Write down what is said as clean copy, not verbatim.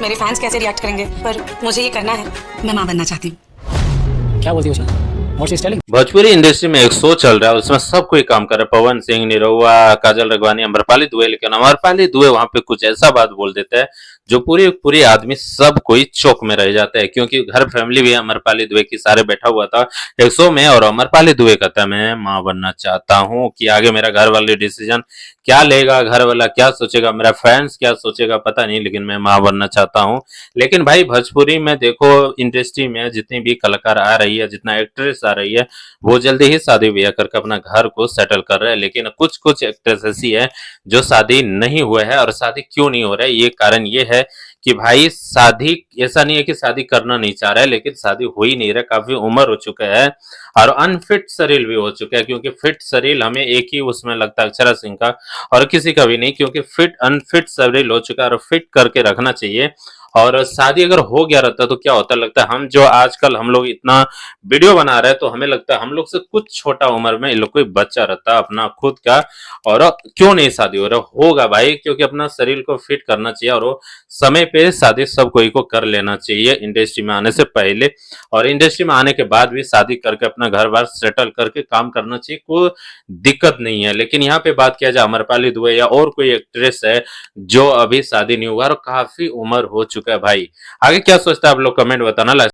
मेरे फैंस कैसे रिएक्ट करेंगे, पर मुझे ये करना है। मैं माँ बनना चाहती हूँ। क्या बोलती हो Usha? What she's telling? Bhojpuri industry में एक शो चल रहा है, उसमें सब कोई काम कर रहा है। पवन सिंह, निरहुआ, काजल रघवानी, अमरपाली दुबे। लेकिन अमरपाली दुबे वहां पे कुछ ऐसा बात बोल देता है जो पूरी पूरी आदमी सब कोई चौक में रह जाता है, क्योंकि घर फैमिली भी अमरपाली दुबे की सारे बैठा हुआ था एक शो में। और अमरपाली दुबे कहता है मैं माँ बनना चाहता हूँ, कि आगे मेरा घर वाले डिसीजन क्या लेगा, घर वाला क्या सोचेगा, मेरा फैंस क्या सोचेगा पता नहीं, लेकिन मैं माँ बनना चाहता हूँ। लेकिन भाई भोजपुरी में देखो, इंडस्ट्री में जितनी भी कलाकार आ रही है, जितना एक्ट्रेस आ रही है, वो जल्दी ही शादी ब्याह करके अपना घर को सेटल कर रहे हैं। लेकिन कुछ कुछ एक्ट्रेस ऐसी है जो शादी नहीं हुए है। और शादी क्यों नहीं हो रहा है, ये कारण ये है कि भाई शादी, ऐसा नहीं है कि शादी करना नहीं चाह रहा है, लेकिन शादी हो ही नहीं रहा, काफी उम्र हो चुका है और अनफिट शरीर भी हो चुका है। क्योंकि फिट शरीर हमें एक ही उसमें लगता है, अक्षरा सिंह का, और किसी का भी नहीं। क्योंकि फिट अनफिट शरीर हो चुका है और फिट करके रखना चाहिए। और शादी अगर हो गया रहता तो क्या होता, लगता है हम जो आजकल हम लोग इतना वीडियो बना रहे हैं, तो हमें लगता है हम लोग से कुछ छोटा उम्र में इन लोग कोई बच्चा रहता अपना खुद का। और क्यों नहीं शादी हो रहा होगा भाई, क्योंकि अपना शरीर को फिट करना चाहिए और वो समय पे शादी सब कोई को कर लेना चाहिए इंडस्ट्री में आने से पहले। और इंडस्ट्री में आने के बाद भी शादी करके अपना घर बार सेटल करके काम करना चाहिए, कोई दिक्कत नहीं है। लेकिन यहाँ पे बात किया जाए अमरपाली दुबे या और कोई एक्ट्रेस है जो अभी शादी नहीं हुआ और काफी उम्र हो चुका है भाई, आगे क्या सोचता है आप लोग कमेंट बताना।